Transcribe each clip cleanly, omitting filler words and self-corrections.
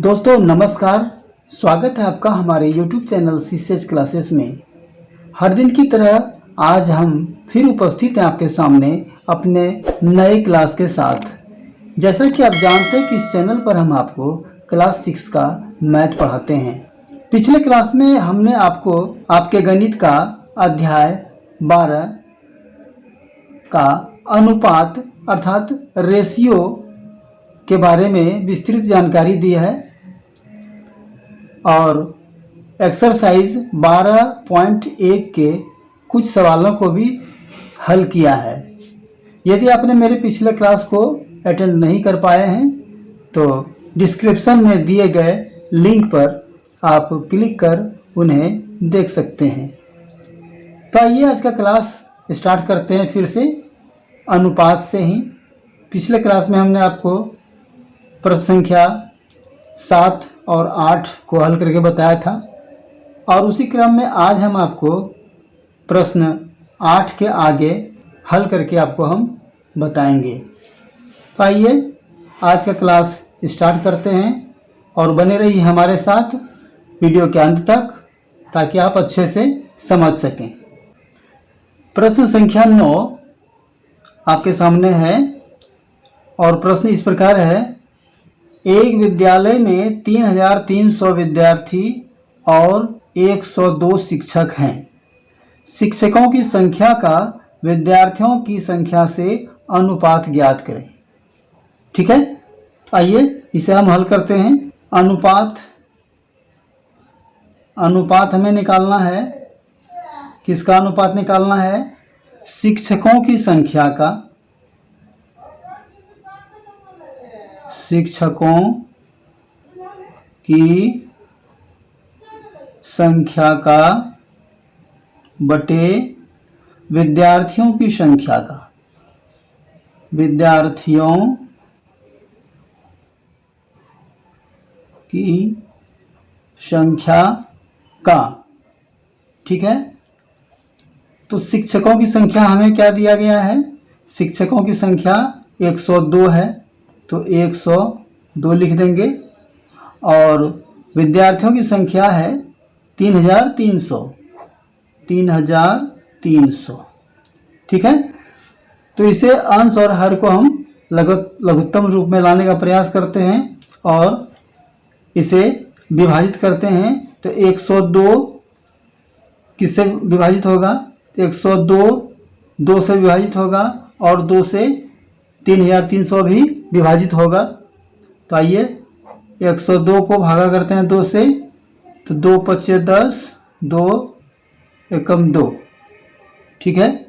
दोस्तों नमस्कार। स्वागत है आपका हमारे YouTube चैनल सीसेज क्लासेस में। हर दिन की तरह आज हम फिर उपस्थित हैं आपके सामने अपने नए क्लास के साथ। जैसा कि आप जानते हैं कि इस चैनल पर हम आपको क्लास 6 का मैथ पढ़ाते हैं। पिछले क्लास में हमने आपको आपके गणित का अध्याय 12 का अनुपात अर्थात रेशियो के बारे में विस्तृत जानकारी दी है और एक्सरसाइज 12.1 के कुछ सवालों को भी हल किया है। यदि आपने मेरे पिछले क्लास को अटेंड नहीं कर पाए हैं तो डिस्क्रिप्शन में दिए गए लिंक पर आप क्लिक कर उन्हें देख सकते हैं। तो आइए आज का क्लास स्टार्ट करते हैं फिर से अनुपात से ही। पिछले क्लास में हमने आपको प्रश्न संख्या 7 और 8 को हल करके बताया था और उसी क्रम में आज हम आपको प्रश्न 8 के आगे हल करके आपको हम बताएंगे। तो आइए आज का क्लास स्टार्ट करते हैं और बने रहिए हमारे साथ वीडियो के अंत तक ताकि आप अच्छे से समझ सकें। प्रश्न संख्या 9 आपके सामने है और प्रश्न इस प्रकार है। एक विद्यालय में 3300 विद्यार्थी और 102 शिक्षक हैं। शिक्षकों की संख्या का विद्यार्थियों की संख्या से अनुपात ज्ञात करें। ठीक है, आइए इसे हम हल करते हैं। अनुपात हमें निकालना है। किसका अनुपात निकालना है? शिक्षकों की संख्या का, शिक्षकों की संख्या का बटे विद्यार्थियों की संख्या का, विद्यार्थियों की संख्या का। ठीक है, तो शिक्षकों की संख्या हमें क्या दिया गया है? शिक्षकों की संख्या 102 है तो 102 लिख देंगे और विद्यार्थियों की संख्या है 3300। ठीक है, तो इसे अंश और हर को हम लघुत्तम रूप में लाने का प्रयास करते हैं और इसे विभाजित करते हैं। तो 102 किससे विभाजित होगा? 102 2 से विभाजित होगा और 2 से 3300 भी विभाजित होगा। तो आइए 102 को भागा करते हैं 2 से, तो 2 पचे 10, 2 एकम 2। ठीक है,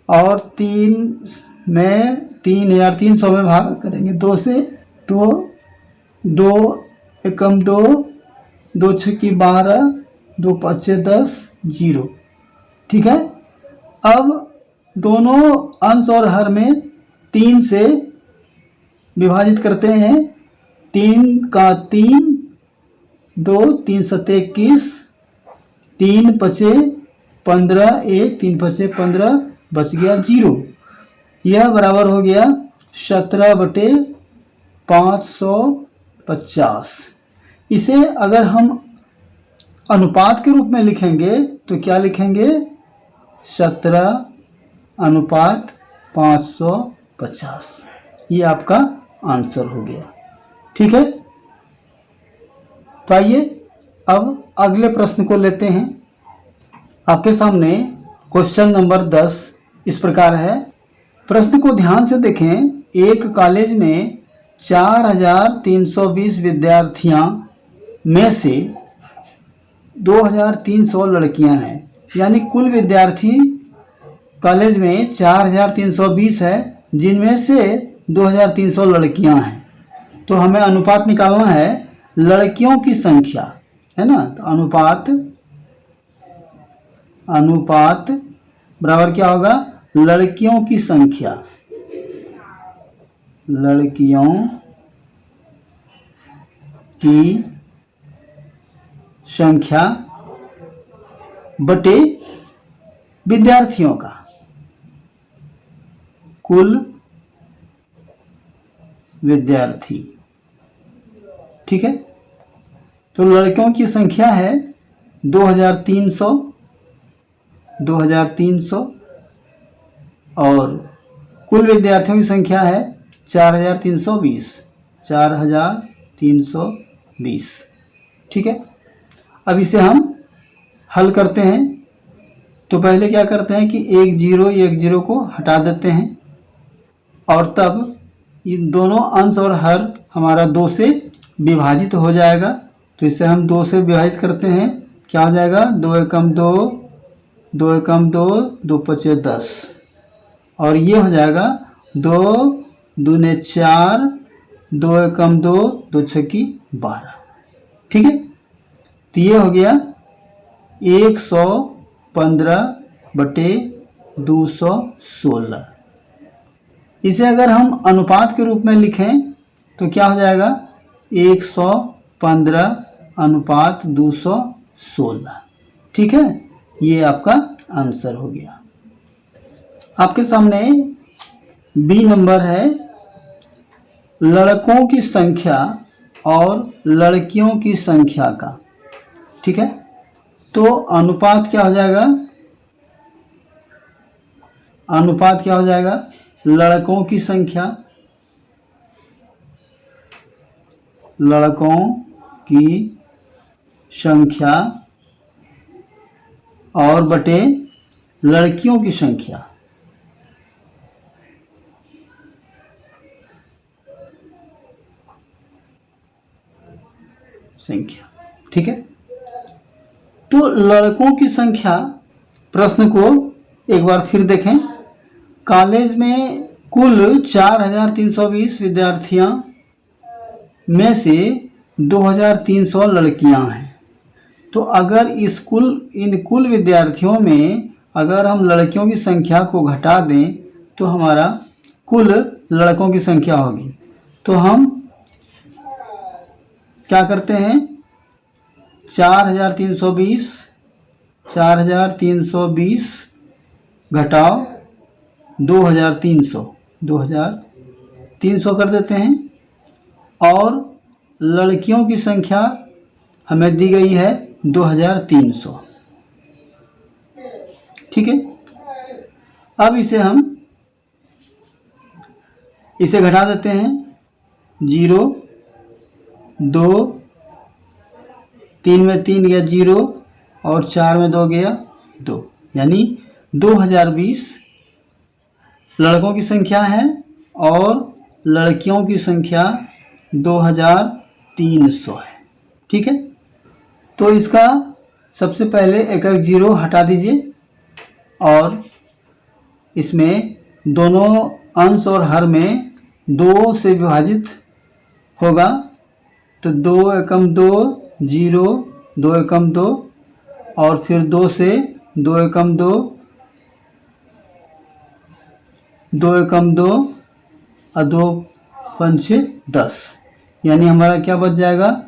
और 3300 में भागा करेंगे 2 से, तो 2 एकम 2, 2 छक्की 12, 2 पचे 10, 0। ठीक है, अब दोनों अंश और हर में 3 से विभाजित करते हैं। 3 का 3, 2 3 सत्ते 21, 3 पचे 15, 1 3 पचे 15, बच गया 0। यह बराबर हो गया 17/550। इसे अगर हम अनुपात के रूप में लिखेंगे तो क्या लिखेंगे? 17/550। ये आपका आंसर हो गया। ठीक है, तो आइए अब अगले प्रश्न को लेते हैं। आपके सामने क्वेश्चन नंबर 10 इस प्रकार है। प्रश्न को ध्यान से देखें। एक कॉलेज में 4320 विद्यार्थियां में से 2300 लड़कियां हैं, यानी कुल विद्यार्थी कॉलेज में 4320 है जिनमें से 2300 लड़कियां हैं। तो हमें अनुपात निकालना है लड़कियों की संख्या, है ना। तो अनुपात बराबर क्या होगा? लड़कियों की संख्या, लड़कियों की संख्या बटे विद्यार्थियों का, कुल विद्यार्थी। ठीक है। तो लड़कियों की संख्या है 2300 और कुल विद्यार्थियों की संख्या है 4320। ठीक है। अब इसे हम हल करते हैं। तो पहले क्या करते हैं कि एक जीरो को हटा देते हैं और तब इन दोनों अंश और हर हमारा 2 से विभाजित हो जाएगा। तो इसे हम 2 से विभाजित करते हैं, क्या हो जाएगा 2 एकम 2, 2 एकम 2, 2 पचे 10 और ये हो जाएगा 2 दूने 4, 2 एकम 2, 2 छक्की 12। ठीक है। तो ये हो गया 115/216। इसे अगर हम अनुपात के रूप में लिखें तो क्या हो जाएगा 115/216। ठीक है। ये आपका आंसर हो गया। आपके सामने बी नंबर है लड़कों की संख्या और लड़कियों की संख्या का। ठीक है। तो अनुपात क्या हो जाएगा, अनुपात क्या हो जाएगा लड़कों की संख्या, लड़कों की संख्या और बटे लड़कियों की संख्या। ठीक है। तो लड़कों की संख्या, प्रश्न को एक बार फिर देखें। कॉलेज में कुल 4320 विद्यार्थियां में से 2300 लड़कियां हैं। तो अगर इन कुल विद्यार्थियों में अगर हम लड़कियों की संख्या को घटा दें तो हमारा कुल लड़कों की संख्या होगी। तो हम क्या करते हैं 4320 घटाओ 2300 कर देते हैं और लड़कियों की संख्या हमें दी गई है 2300। ठीक है। अब इसे घटा देते हैं 0, 2, 3 में 3 गया 0 और 4 में 2 गया 2, यानी 2020 लड़कों की संख्या है और लड़कियों की संख्या 2300 है। ठीक है। तो इसका सबसे पहले एक जीरो हटा दीजिए और इसमें दोनों अंश और हर में 2 से विभाजित होगा। तो 2 एकम 2, 0, 2 एकम 2 और फिर 2 से 2 एकम 2, 2 एकम 2 और 2 पंचे 10, यानी हमारा क्या बच जाएगा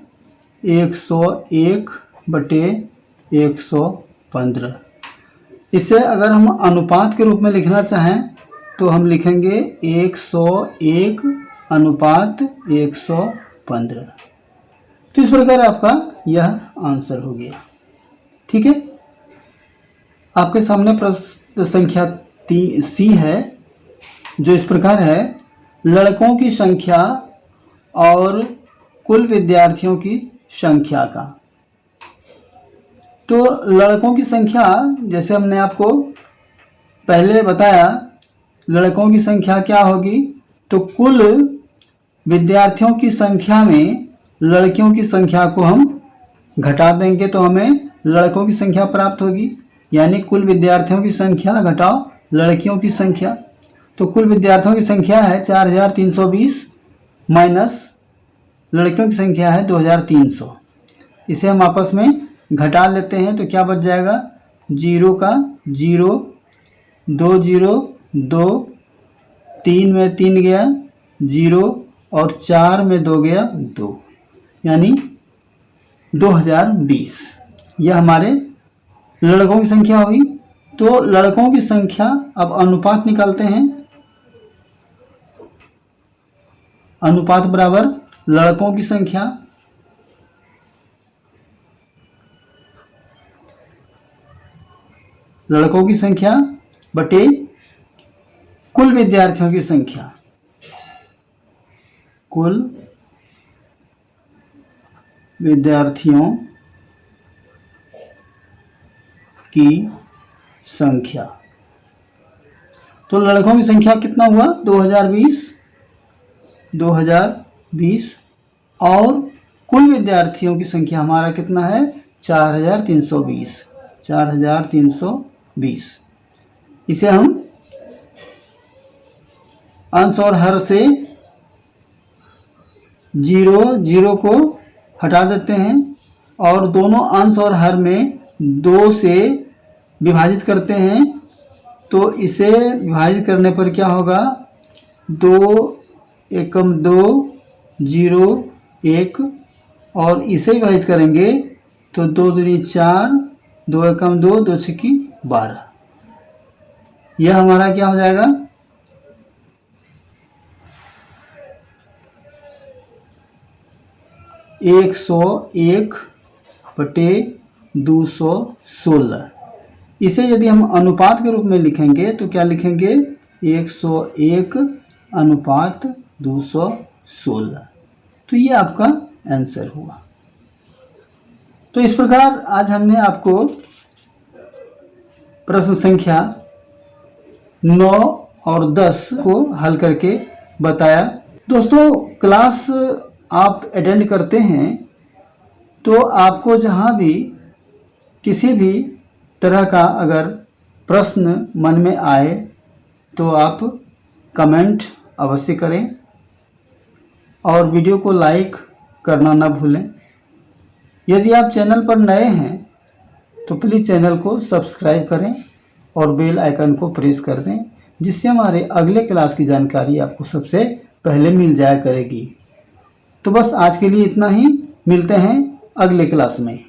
101/115। इसे अगर हम अनुपात के रूप में लिखना चाहें तो हम लिखेंगे 101/115। तो इस प्रकार आपका यह आंसर हो गया। ठीक है। आपके सामने प्रश्न संख्या सी है जो इस प्रकार है लड़कों की संख्या और कुल विद्यार्थियों की संख्या का। तो लड़कों की संख्या जैसे हमने आपको पहले बताया, लड़कों की संख्या क्या होगी तो कुल विद्यार्थियों की संख्या में लड़कियों की संख्या को हम घटा देंगे तो हमें लड़कों की संख्या प्राप्त होगी, यानी कुल विद्यार्थियों की संख्या घटाओ लड़कियों की संख्या। तो कुल विद्यार्थियों की संख्या है 4320 माइनस लड़कियों की संख्या है 2300। इसे हम आपस में घटा लेते हैं तो क्या बच जाएगा 0 का 0, 2 0, 2, 3 में 3 गया 0 और 4 में 2 गया 2, यानी 2020। यह हमारे लड़कों की संख्या हुई। तो लड़कों की संख्या, अब अनुपात निकालते हैं। अनुपात बराबर लड़कों की संख्या लड़कों की संख्या बटे कुल विद्यार्थियों की संख्या, कुल विद्यार्थियों की संख्या। तो लड़कों की संख्या कितना हुआ 2020 और कुल विद्यार्थियों की संख्या हमारा कितना है 4320। इसे हम अंश और हर से 0 को हटा देते हैं और दोनों अंश और हर में 2 से विभाजित करते हैं। तो इसे विभाजित करने पर क्या होगा 2 एकम 2 0 1 और इसे विभाजित करेंगे तो 2 दूनी 4 2 एकम 2 2 छक्की 12। यह हमारा क्या हो जाएगा 101/216। इसे यदि हम अनुपात के रूप में लिखेंगे तो क्या लिखेंगे 101/216। तो ये आपका आंसर हुआ। तो इस प्रकार आज हमने आपको प्रश्न संख्या 9 और 10 को हल करके बताया। दोस्तों क्लास आप अटेंड करते हैं तो आपको जहाँ भी किसी भी तरह का अगर प्रश्न मन में आए तो आप कमेंट अवश्य करें और वीडियो को लाइक करना ना भूलें। यदि आप चैनल पर नए हैं तो प्लीज़ चैनल को सब्सक्राइब करें और बेल आइकन को प्रेस कर दें, जिससे हमारे अगले क्लास की जानकारी आपको सबसे पहले मिल जाया करेगी। तो बस आज के लिए इतना ही, मिलते हैं अगले क्लास में।